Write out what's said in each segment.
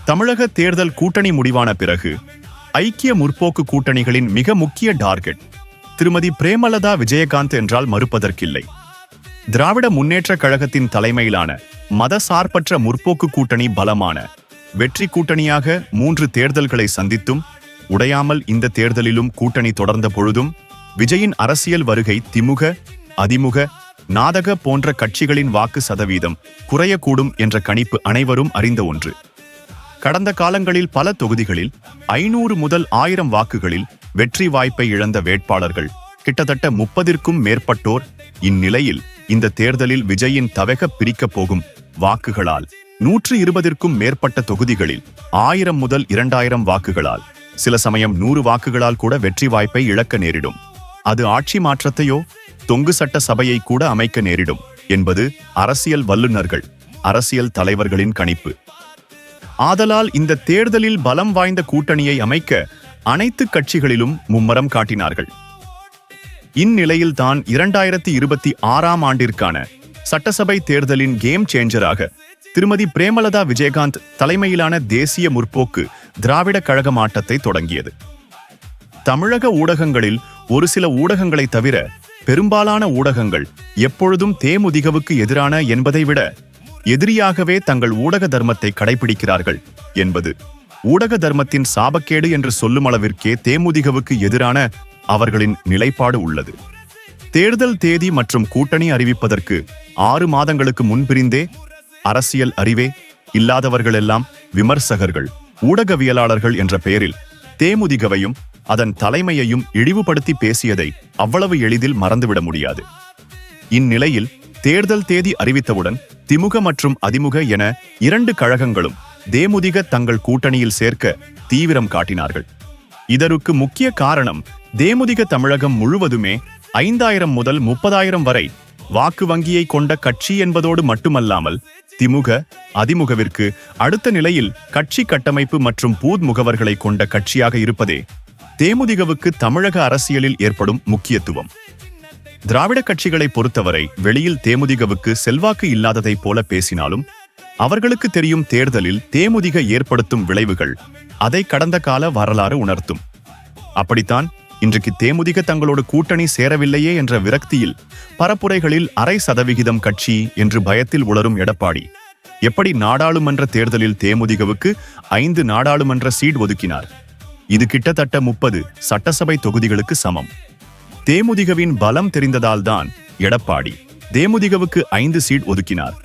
தமிழக தேர்தல் கூட்டணி முடிவான பிறகு ஐக்கிய முற்போக்கு கூட்டணிகளின் மிக முக்கிய டார்கெட் திருமதி பிரேமலதா விஜயகாந்த் என்றால் மறுப்பதற்கில்லை. திராவிட முன்னேற்ற கழகத்தின் தலைமையிலான மதசார்பற்ற முற்போக்கு கூட்டணி பலமான வெற்றி கூட்டணியாக 3 தேர்தல்களை சந்தித்தும் உடையாமல் இந்த தேர்தலிலும் கூட்டணி தொடர்ந்த பொழுதும் விஜயின் அரசியல் வருகை திமுக, அதிமுக, நாதக போன்ற கட்சிகளின் வாக்கு சதவீதம் குறையக்கூடும் என்ற கணிப்பு அனைவரும் அறிந்த ஒன்று. கடந்த காலங்களில் பல தொகுதிகளில் 500 முதல் 1000 வாக்குகளில் வெற்றி வாய்ப்பை இழந்த வேட்பாளர்கள் கிட்டத்தட்ட 30ற்கும் மேற்பட்டோர். இந்நிலையில் இந்த தேர்தலில் விஜயின் தவக பிரிக்கப் போகும் வாக்குகளால் 120ற்கும் மேற்பட்ட தொகுதிகளில் 1000 முதல் 2000 வாக்குகளால், சில சமயம் 100 வாக்குகளால் கூட வெற்றி வாய்ப்பை இழக்க நேரிடும். அது ஆட்சி மாற்றத்தையோ தொங்கு சட்ட சபையை கூட அமைக்க நேரிடும் என்பது அரசியல் வல்லுநர்கள், அரசியல் தலைவர்களின் கணிப்பு. ஆதலால் இந்த தேர்தலில் பலம் வாய்ந்த கூட்டணியை அமைக்க அனைத்து கட்சிகளிலும் மும்மரம் காட்டினார்கள். இந்நிலையில்தான் 2026ஆம் ஆண்டிற்கான சட்டசபை தேர்தலின் கேம் சேஞ்சராக திருமதி பிரேமலதா விஜயகாந்த் தலைமையிலான தேசிய முற்போக்கு திராவிட கழகம் ஆட்டத்தை தொடங்கியது. தமிழக ஊடகங்களில் ஒரு சில ஊடகங்களை தவிர பெரும்பாலான ஊடகங்கள் எப்பொழுதும் தேமுதிகவுக்கு எதிரான என்பதை விட எதிரியாகவே தங்கள் ஊடக தர்மத்தை கடைபிடிக்கிறார்கள் என்பது ஊடக தர்மத்தின் சாபக்கேடு என்று சொல்லும் அளவிற்கே தேமுதிகவுக்கு எதிரான அவர்களின் நிலைப்பாடு உள்ளது. தேர்தல் தேதி மற்றும் கூட்டணி அறிவிப்பதற்கு 6 மாதங்களுக்கு முன்பிருந்தே அரசியல் அறிவே இல்லாதவர்களெல்லாம் விமர்சகர்கள், ஊடகவியலாளர்கள் என்ற பெயரில் தேமுதிகவையும் அதன் தலைமையையும் இழிவுபடுத்தி பேசியதை அவ்வளவு எளிதில் மறந்துவிட முடியாது. இந்நிலையில் தேர்தல் தேதி அறிவித்தவுடன் திமுக மற்றும் அதிமுக என 2 கழகங்களும் தேமுதிக தங்கள் கூட்டணியில் சேர்க்க தீவிரம் காட்டினார்கள். இதற்கு முக்கிய காரணம் தேமுதிக தமிழகம் முழுவதுமே 5000 முதல் 30,000 வரை வாக்கு வங்கியை கொண்ட கட்சி என்பதோடு மட்டுமல்லாமல் திமுக, அதிமுகவிற்கு அடுத்த நிலையில் கட்சி கட்டமைப்பு மற்றும் பூத் முகவர்களை கொண்ட கட்சியாக இருப்பதே தேமுதிகவுக்கு தமிழக அரசியலில் ஏற்படும் முக்கியத்துவம். திராவிட கட்சிகளை பொறுத்தவரை வெளியில் தேமுதிகவுக்கு செல்வாக்கு இல்லாததைப் போல பேசினாலும் அவர்களுக்கு தெரியும் தேர்தலில் தேமுதிக ஏற்படுத்தும் விளைவுகள் அதை கடந்த கால வரலாறு உணர்த்தும். அப்படித்தான் இன்றைக்கு தேமுதிக தங்களோடு கூட்டணி சேரவில்லையே என்ற விரக்தியில் பரப்புரைகளில் 0.5% கட்சி என்று பயத்தில் உளரும் எடப்பாடி எப்படி நாடாளுமன்ற தேர்தலில் தேமுதிகவுக்கு 5 நாடாளுமன்ற சீட் ஒதுக்கினார். இது கிட்டத்தட்ட 30 சட்டசபை தொகுதிகளுக்கு சமம். தேமுதிகவின் பலம் தெரிந்ததால்தான் எடப்பாடி தேமுதிகவுக்கு 5 சீட் ஒதுக்கினார்.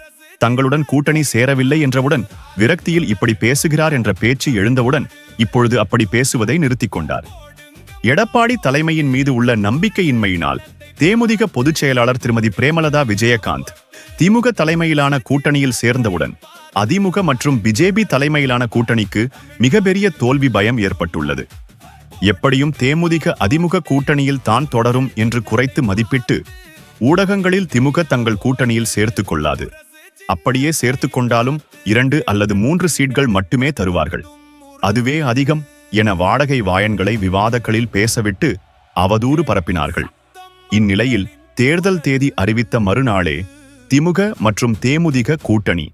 தங்களுடன் கூட்டணி சேரவில்லை என்றவுடன் விரக்தியில் இப்படி பேசுகிறார் என்ற பேச்சு எழுந்தவுடன் இப்பொழுது அப்படி பேசுவதை நிறுத்திக் கொண்டார். எடப்பாடி தலைமையின் மீது உள்ள நம்பிக்கையின்மையினால் தேமுதிக பொதுச் செயலாளர் திருமதி பிரேமலதா விஜயகாந்த் திமுக தலைமையிலான கூட்டணியில் சேர்ந்தவுடன் அதிமுக மற்றும் பிஜேபி தலைமையிலான கூட்டணிக்கு மிகப்பெரிய தோல்வி பயம் ஏற்பட்டுள்ளது. எப்படியும் தேமுதிக அதிமுக கூட்டணியில் தான் தொடரும் என்று குறைத்து மதிப்பிட்டு ஊடகங்களில் திமுக தங்கள் கூட்டணியில் சேர்த்துக் கொள்ளாது. அப்படியே சேர்த்துக் கொண்டாலும் 2 அல்லது 3 சீட்கள் மட்டுமே தருவார்கள். அதுவே அதிகம் என வாடகை வாயன்களை விவாதங்களில் பேசவிட்டு அவதூறு பரப்பினார்கள். இந்நிலையில் தேர்தல் தேதி அறிவித்த மறுநாளே திமுக மற்றும் தேமுதிக கூட்டணி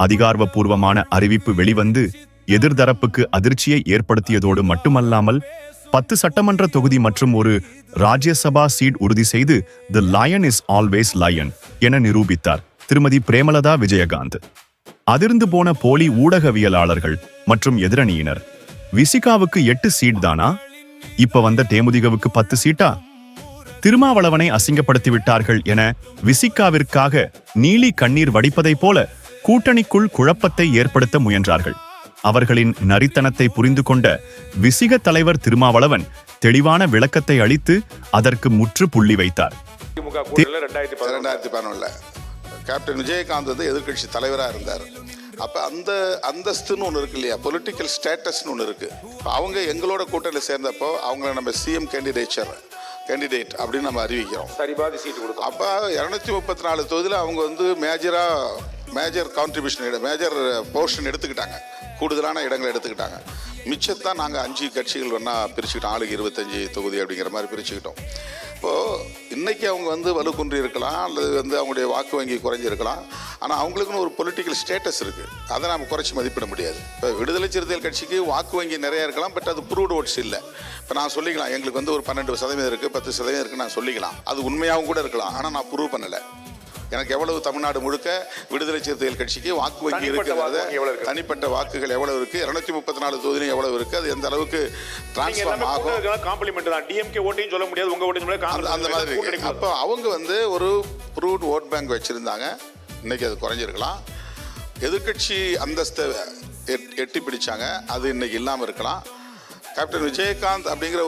அதிகாரப்பூர்வமான அறிவிப்பு வெளிவந்து எதிர்தரப்புக்கு அதிர்ச்சியை ஏற்படுத்தியதோடு மட்டுமல்லாமல் 10 சட்டமன்ற தொகுதி மற்றும் ஒரு ராஜ்யசபா சீட் உறுதி செய்து தி லயன் இஸ் ஆல்வேஸ் லயன் என நிரூபித்தார் திருமதி பிரேமலதா விஜயகாந்த். அதிர்ந்து போன போலி ஊடகவியலாளர்கள் மற்றும் எதிரணியினர், விசிகாவுக்கு 8 சீட் தானா, இப்ப வந்த தேமுதிகவுக்கு 10 சீட்டா, திருமாவளவனை அசிங்கப்படுத்தி விட்டார்கள் என விசிகாவிற்காக நீலி கண்ணீர் வடிப்பதைப் போல கூட்டணிக்குள் குழப்பத்தை ஏற்படுத்த முயன்றார்கள். அவர்களின் நரித்தனத்தை புரிந்து கொண்ட விசிக தலைவர் திருமாவளவன் தெளிவான விளக்கத்தை அளித்து அதற்கு முற்றுப்புள்ளி வைத்தார். 2011 கேப்டன் விஜயகாந்த் வந்து எதிர்கட்சி தலைவராக இருந்தார். அப்போ அந்த அந்தஸ்துன்னு ஒன்று இருக்கு இல்லையா, பொலிட்டிக்கல் ஸ்டேட்டஸ்னு ஒன்று இருக்குது. இப்போ அவங்க எங்களோட கூட்டணியில் சேர்ந்தப்போ அவங்கள நம்ம சிஎம் கேண்டிடேட் அப்படின்னு நம்ம அறிவிக்கிறோம். சரிபாதி சீட்டு கொடுக்கும். அப்போ 234 தொகுதியில் அவங்க வந்து மேஜர் கான்ட்ரிபியூஷன், மேஜர் போர்ஷன் எடுத்துக்கிட்டாங்க, கூடுதலான இடங்களை எடுத்துக்கிட்டாங்க. மிச்சத்தான் நாங்கள் 5 கட்சிகள் வேணா பிரிச்சுக்கிட்டோம், ஆளுக்கு 25 தொகுதி அப்படிங்கிற மாதிரி பிரிச்சுக்கிட்டோம். இப்போது இன்னைக்கு அவங்க வந்து வலுக்குன்றி இருக்கலாம், அல்லது வந்து அவங்களுடைய வாக்கு வங்கி குறைஞ்சிருக்கலாம். ஆனால் அவங்களுக்குன்னு ஒரு பொலிட்டிக்கல் ஸ்டேட்டஸ் இருக்குது, அதை நாம் குறைச்சி மதிப்பிட முடியாது. இப்போ விடுதலை சிறுத்தைகள் கட்சிக்கு வாக்கு வங்கி நிறையா இருக்கலாம், பட் அது ப்ரூவ்டு ஓட்ஸ் இல்லை. இப்போ நான் சொல்லிக்கலாம், எங்களுக்கு வந்து ஒரு 12% இருக்குது, 10% இருக்குன்னு நான் சொல்லிக்கலாம். அது உண்மையாகவும் கூட இருக்கலாம், ஆனால் நான் ப்ரூவ் பண்ணலை. எனக்கு எவ்வளவு தமிழ்நாடு முழுக்க விடுதலை சிறுத்தைகள் கட்சிக்கு வாக்கு வங்கி இருக்கிறது, தனிப்பட்ட வாக்குகள் எவ்வளவு இருக்கு, 234 தொகுதியும் எவ்வளவு இருக்கு, அது எந்த அளவுக்கு டிரான்ஸ்ஃபார்ம் ஆகும், காம்ப்ளிமெண்ட் தான். டிஎம்கே ஓட்டையும் சொல்ல முடியாது, உங்க ஓட்டையும் சொல்ல முடியாது, அந்த மாதிரி இருக்கு. அப்போ அவங்க வந்து ஒரு ப்ரூவ்ட் ஓட் பேங்க் வச்சிருந்தாங்க, இன்னைக்கு அது குறைஞ்சிருக்கலாம். எதிர்கட்சி அந்தஸ்தை எட்டி பிடிச்சாங்க, அது இன்னைக்கு இல்லாமல் இருக்கலாம். கேப்டன் விஜயகாந்த் அப்படிங்கிற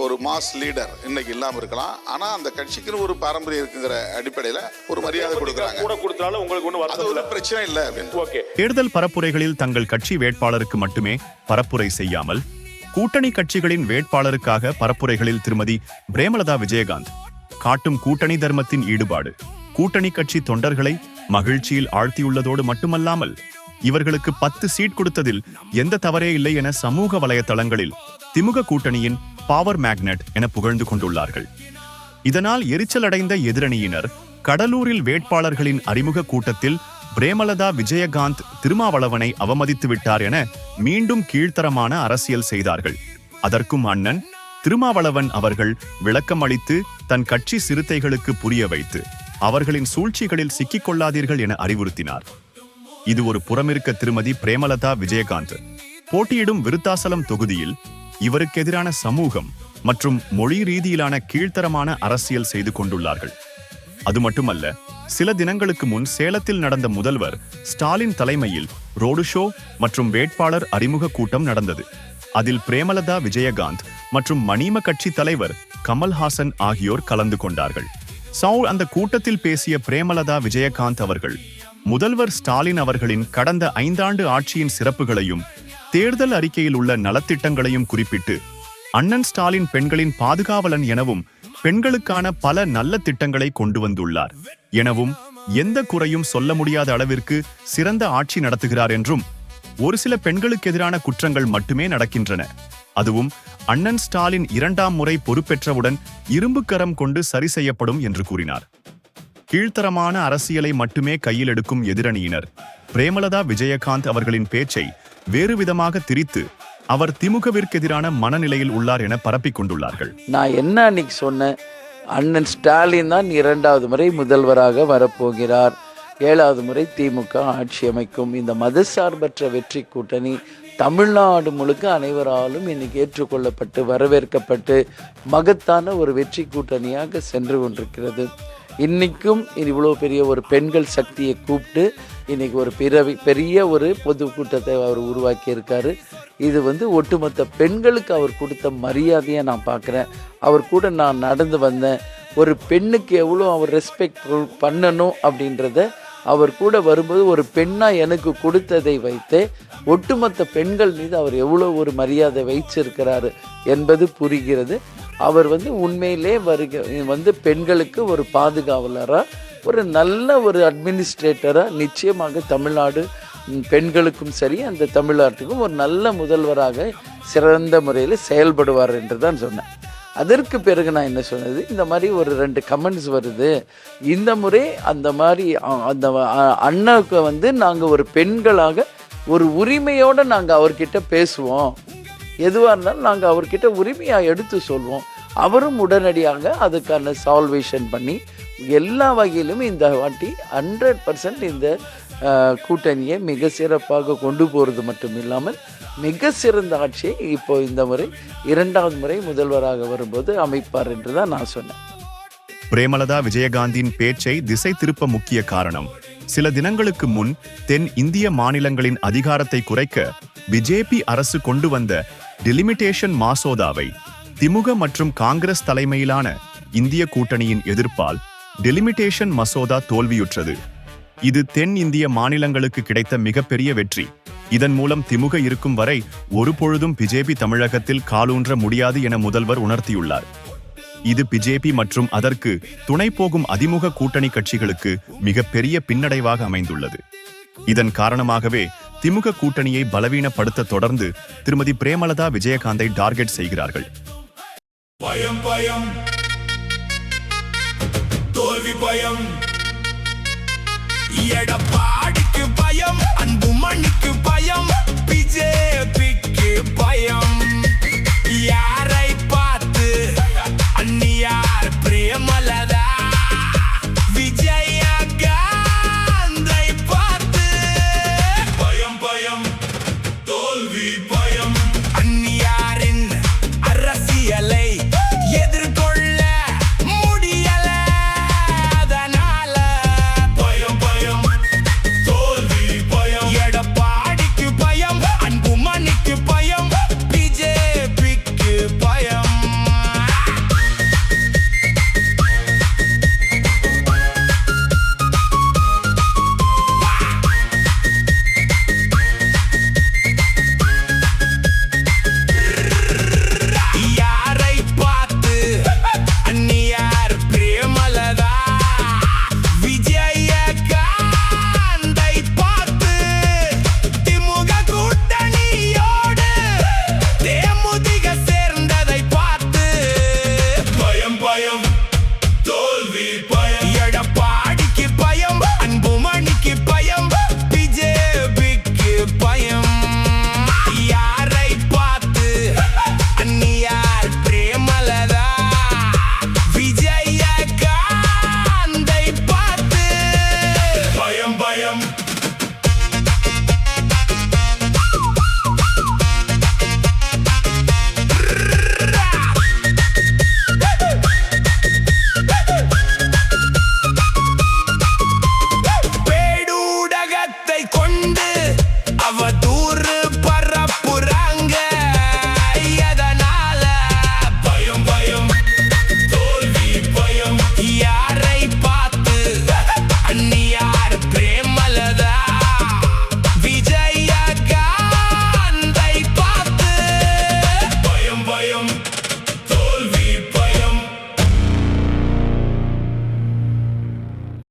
ஒரு மாஸ் லீடர் இன்னைக்கு இல்லாமல் இருக்கலாம். ஆனால் அந்த கட்சிக்குன்னு ஒரு பாரம்பரியம் இருக்குங்கிற அடிப்படையில் ஒரு மரியாதை கொடுக்குறாங்க. கூட கொடுத்தாலும் உங்களுக்கு ஒன்றும் பிரச்சனை இல்லை அப்படின்னு. ஓகே. தேர்தல் பரப்புரைகளில் தங்கள் கட்சி வேட்பாளருக்கு மட்டுமே பரப்புரை செய்யாமல் கூட்டணி கட்சிகளின் வேட்பாளருக்காக பரப்புரைகளில் திருமதி பிரேமலதா விஜயகாந்த் காட்டும் கூட்டணி தர்மத்தின் ஈடுபாடு கூட்டணி கட்சி தொண்டர்களை மகிழ்ச்சியில் ஆழ்த்தியுள்ளதோடு மட்டுமல்லாமல் இவர்களுக்கு 10 சீட் கொடுத்ததில் எந்த தவறே இல்லை என சமூக வலைதளங்களில் திமுக கூட்டணியின் பவர் மேக்னெட் என புகழ்ந்து கொண்டுள்ளார்கள். இதனால் எரிச்சலடைந்த எதிரணியினர் கடலூரில் வேட்பாளர்களின் அறிமுக கூட்டத்தில் பிரேமலதா விஜயகாந்த் திருமாவளவனை அவமதித்து விட்டார் என மீண்டும் கீழ்த்தரமான அரசியல் செய்தார்கள். அதற்கும் அண்ணன் திருமாவளவன் அவர்கள் விளக்கம் அளித்து தன் கட்சி சிறுத்தைகளுக்கு புரிய வைத்து அவர்களின் சூழ்ச்சிகளில் சிக்கிக் கொள்ளாதீர்கள் என அறிவுறுத்தினார். இது ஒரு புறமிருக்க திருமதி பிரேமலதா விஜயகாந்த் போட்டியிடும் விருத்தாசலம் தொகுதியில் இவருக்கு எதிரான சமூகம் மற்றும் மொழி ரீதியிலான கீழ்த்தரமான அரசியல் செய்து கொண்டுள்ளார்கள். அது மட்டுமல்ல, சில தினங்களுக்கு முன் சேலத்தில் நடந்த முதல்வர் ஸ்டாலின் தலைமையில் ரோடு ஷோ மற்றும் வேட்பாளர் அறிமுக கூட்டம் நடந்தது. அதில் பிரேமலதா விஜயகாந்த் மற்றும் மணிம கட்சி தலைவர் கமல்ஹாசன் ஆகியோர் கலந்து கொண்டார்கள். அந்த கூட்டத்தில் பேசிய பிரேமலதா விஜயகாந்த் அவர்கள் முதல்வர் ஸ்டாலின் அவர்களின் கடந்த 5 ஆண்டு ஆட்சியின் சிறப்புகளையும் தேர்தல் அறிக்கையில் உள்ள நலத்திட்டங்களையும் குறிப்பிட்டு அண்ணன் ஸ்டாலின் பெண்களின் பாதுகாவலன் எனவும் பெண்களுக்கான பல நல்ல திட்டங்களை கொண்டு வந்துள்ளார் எனவும் எந்த குறையும் சொல்ல முடியாத அளவிற்கு சிறந்த ஆட்சி நடத்துகிறார் என்றும் ஒரு சில பெண்களுக்கு எதிரான குற்றங்கள் மட்டுமே நடக்கின்றன, அதுவும் அண்ணன் ஸ்டாலின் 2ஆம் முறை பொறுப்பேற்றவுடன் இரும்பு கரம் கொண்டு சரி செய்யப்படும் என்று கூறினார். கீழ்த்தரமான அரசியலை மட்டுமே கையில் எடுக்கும் எதிரணியினர் பிரேமலதா விஜயகாந்த் அவர்களின் பேச்சை வேறு விதமாக திரித்து அவர் திமுகவிற்கு எதிரான மனநிலையில் உள்ளார் என பரப்பிக் கொண்டுள்ளார்கள். நான் என்ன அன்னைக்கு சொன்னேன், அண்ணன் ஸ்டாலின் தான் 2வது முறை முதல்வராக வரப்போகிறார், 7வது முறை திமுக ஆட்சி அமைக்கும். இந்த மதசார்பற்ற வெற்றி கூட்டணி தமிழ்நாடு முழுக்க அனைவராலும் இன்னைக்கு ஏற்றுக்கொள்ளப்பட்டு வரவேற்கப்பட்டு மகத்தான ஒரு வெற்றி கூட்டணியாக சென்று கொண்டிருக்கிறது. இன்றைக்கும் இவ்வளோ பெரிய ஒரு பெண்கள் சக்தியை கூப்பிட்டு இன்றைக்கி ஒரு பெரிய ஒரு பொதுக்கூட்டத்தை அவர் உருவாக்கியிருக்காரு. இது ஒட்டுமொத்த பெண்களுக்கு அவர் கொடுத்த மரியாதையை நான் பார்க்குறேன். அவர் கூட நான் நடந்து வந்தேன். ஒரு பெண்ணுக்கு எவ்வளோ அவர் ரெஸ்பெக்ட் பண்ணணும் அப்படின்றத அவர் கூட வரும்போது ஒரு பெண்ணாக எனக்கு கொடுத்ததை வைத்து ஒட்டுமொத்த பெண்கள் மீது அவர் எவ்வளோ ஒரு மரியாதை வைச்சிருக்கிறாரு என்பது புரிகிறது. அவர் உண்மையிலே பெண்களுக்கு ஒரு பாதுகாவலராக, ஒரு நல்ல ஒரு அட்மினிஸ்ட்ரேட்டராக நிச்சயமாக தமிழ்நாடு பெண்களுக்கும் சரி அந்த தமிழ்நாட்டுக்கும் ஒரு நல்ல முதல்வராக சிறந்த முறையில் செயல்படுவார் என்று தான் சொன்னேன். அதற்கு பிறகு நான் என்ன சொன்னது, இந்த மாதிரி ஒரு 2 கமெண்ட்ஸ் வருது, இந்த முறை அந்த மாதிரி அந்த அண்ணாவுக்கு நாங்கள் ஒரு பெண்களாக ஒரு உரிமையோடு நாங்கள் அவர்கிட்ட பேசுவோம், எதுவாக இருந்தாலும் நாங்கள் அவர்கிட்ட உரிமையாக எடுத்து சொல்வோம். அவரும் உடனடியாக அதுக்கான சால்வேஷன் பண்ணி எல்லா வகையிலும் இந்த வாட்டி 100% இந்த கூட்டணியை மிக சிறப்பாக கொண்டு போகிறது மட்டும் இல்லாமல் மிக சிறந்த ஆட்சியை இப்போ இந்த முறை 2வது முறை முதல்வராக வரும்போது அமைப்பார் என்று தான் நான் சொன்னேன். பிரேமலதா விஜயகாந்தின் பேச்சை திசை திருப்ப முக்கிய காரணம், சில தினங்களுக்கு முன் தென் இந்திய மாநிலங்களின் அதிகாரத்தை குறைக்க பிஜேபி அரசு கொண்டு வந்த டெலிமிட்டேஷன் மசோதாவை திமுக மற்றும் காங்கிரஸ் தலைமையிலான இந்திய கூட்டணியின் எதிர்ப்பால் டெலிமிட்டேஷன் மசோதா தோல்வியுற்றது. இது தென் இந்திய மாநிலங்களுக்கு கிடைத்த மிகப்பெரிய வெற்றி. இதன் மூலம் திமுக இருக்கும் வரை ஒருபொழுதும் பிஜேபி தமிழகத்தில் காலூன்ற முடியாது என முதல்வர் உணர்த்தியுள்ளார். இது பிஜேபி மற்றும் அதற்கு துணை போகும் அதிமுக கூட்டணி கட்சிகளுக்கு மிகப்பெரிய பின்னடைவாக அமைந்துள்ளது. இதன் காரணமாகவே திமுக கூட்டணியை பலவீனப்படுத்த தொடர்ந்து திருமதி பிரேமலதா விஜயகாந்தை டார்கெட் செய்கிறார்கள். பயம் எடப்பாடிக்கு பயம், அன்புமணிக்கு பயம், பிஜேபிக்கு பயம். யாரை பார்த்து அந்நியார் பிரேமலதா, விஜயகாந்தை பார்த்து பயம் பயம் தோல்வி பயம்.